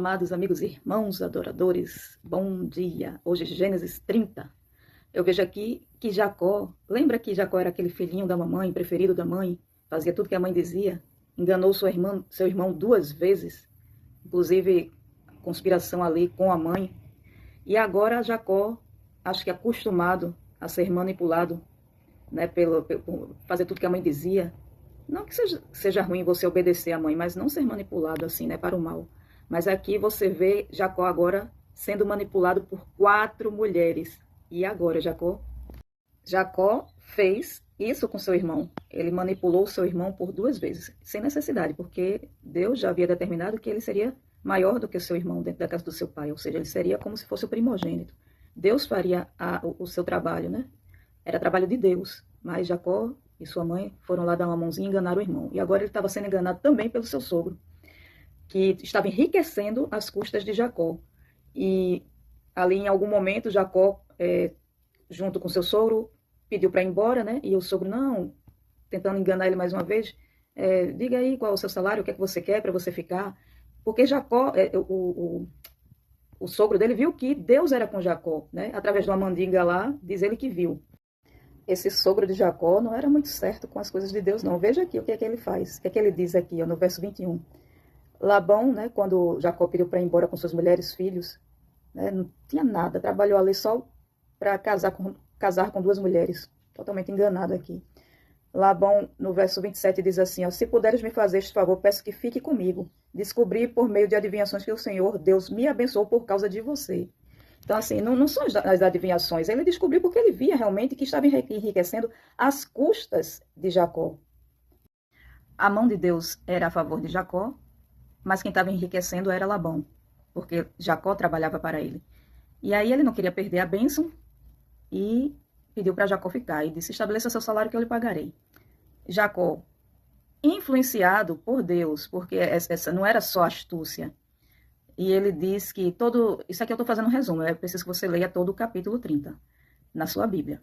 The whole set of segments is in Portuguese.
amados amigos e irmãos adoradores, bom dia. Hoje é Gênesis 30. Eu vejo aqui que Jacó, lembra que Jacó era aquele filhinho da mamãe, preferido da mãe, fazia tudo que a mãe dizia, enganou seu irmão 2 vezes, inclusive conspiração ali com a mãe. E agora Jacó, acho que acostumado a ser manipulado, né, por fazer tudo que a mãe dizia. Não que seja ruim você obedecer à mãe, mas não ser manipulado assim, né, para o mal. Mas aqui você vê Jacó agora sendo manipulado por 4 mulheres. E agora, Jacó fez isso com seu irmão. Ele manipulou seu irmão por 2 vezes, sem necessidade, porque Deus já havia determinado que ele seria maior do que seu irmão dentro da casa do seu pai, ou seja, ele seria como se fosse o primogênito. Deus faria o seu trabalho, né? Era trabalho de Deus, mas Jacó e sua mãe foram lá dar uma mãozinha e enganaram o irmão. E agora ele estava sendo enganado também pelo seu sogro, que estava enriquecendo às custas de Jacó. E ali, em algum momento, Jacó, junto com seu sogro, pediu para ir embora, né? E o sogro, não, tentando enganar ele mais uma vez, diga aí qual é o seu salário, o que é que você quer para você ficar. Porque Jacó, o sogro dele viu que Deus era com Jacó, né? Através de uma mandinga lá, diz ele que viu. Esse sogro de Jacó não era muito certo com as coisas de Deus, não. Veja aqui o que é que ele faz, o que é que ele diz aqui, ó, no verso 21. Labão, né, quando Jacó pediu para ir embora com seus mulheres, filhos, né, não tinha nada, trabalhou ali só para casar com 2 mulheres, totalmente enganado aqui. Labão, no verso 27, diz assim, ó, se puderes me fazer este favor, peço que fique comigo. Descobri por meio de adivinhações que o Senhor, Deus, me abençoou por causa de você. Então, assim, não são as adivinhações. Ele descobriu porque ele via realmente que estava enriquecendo às custas de Jacó. A mão de Deus era a favor de Jacó, mas quem estava enriquecendo era Labão, porque Jacó trabalhava para ele. E aí ele não queria perder a bênção e pediu para Jacó ficar. E disse, estabeleça seu salário que eu lhe pagarei. Jacó, influenciado por Deus, porque essa não era só astúcia, e ele diz que isso aqui eu estou fazendo um resumo, é preciso que você leia todo o capítulo 30 na sua Bíblia.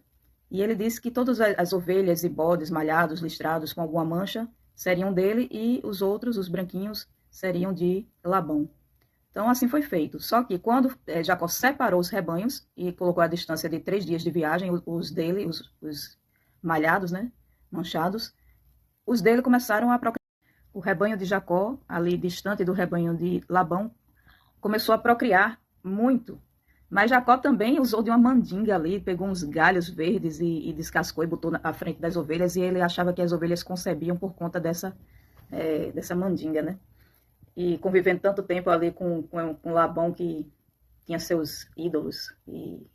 E ele diz que todas as ovelhas e bodes malhados, listrados com alguma mancha, seriam dele, e os outros, os branquinhos, seriam de Labão. Então assim foi feito. Só que quando Jacó separou os rebanhos e colocou a distância de 3 dias de viagem, os dele, os malhados, né, manchados, os dele começaram a procriar. O rebanho de Jacó, ali distante do rebanho de Labão, começou a procriar muito. Mas Jacó também usou de uma mandinga ali, pegou uns galhos verdes e descascou e botou à frente das ovelhas, e ele achava que as ovelhas concebiam por conta dessa mandinga, né? E convivendo tanto tempo ali com Labão, que tinha seus ídolos, e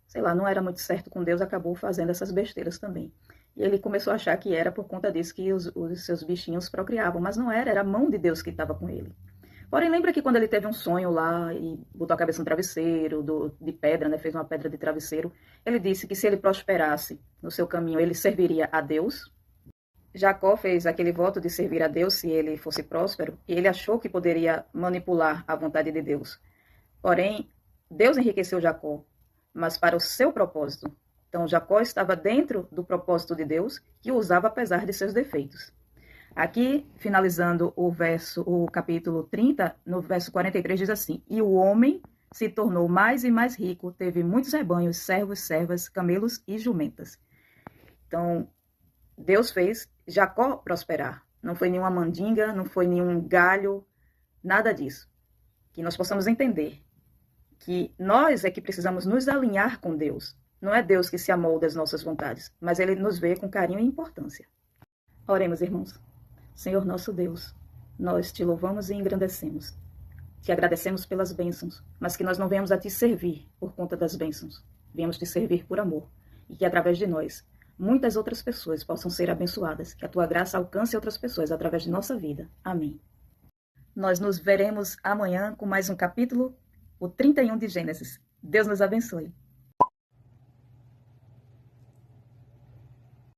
sei lá, não era muito certo com Deus, acabou fazendo essas besteiras também. E ele começou a achar que era por conta disso que os seus bichinhos procriavam, mas não era a mão de Deus que estava com ele. Porém, lembra que quando ele teve um sonho lá e botou a cabeça no travesseiro de pedra, né, fez uma pedra de travesseiro, ele disse que se ele prosperasse no seu caminho, ele serviria a Deus. Jacó fez aquele voto de servir a Deus se ele fosse próspero, e ele achou que poderia manipular a vontade de Deus. Porém, Deus enriqueceu Jacó, mas para o seu propósito. Então, Jacó estava dentro do propósito de Deus, que o usava apesar de seus defeitos. Aqui, finalizando o capítulo 30, no verso 43, diz assim, e o homem se tornou mais e mais rico, teve muitos rebanhos, servos, servas, camelos e jumentas. Então, Deus fez Jacó prosperar. Não foi nenhuma mandinga, não foi nenhum galho, nada disso. Que nós possamos entender que nós é que precisamos nos alinhar com Deus. Não é Deus que se amolda às nossas vontades, mas Ele nos vê com carinho e importância. Oremos, irmãos. Senhor nosso Deus, nós te louvamos e engrandecemos. Te agradecemos pelas bênçãos, mas que nós não venhamos a te servir por conta das bênçãos. Venhamos te servir por amor, e que através de nós, muitas outras pessoas possam ser abençoadas, que a tua graça alcance outras pessoas através de nossa vida. Amém. Nós nos veremos amanhã com mais um capítulo, o 31 de Gênesis. Deus nos abençoe.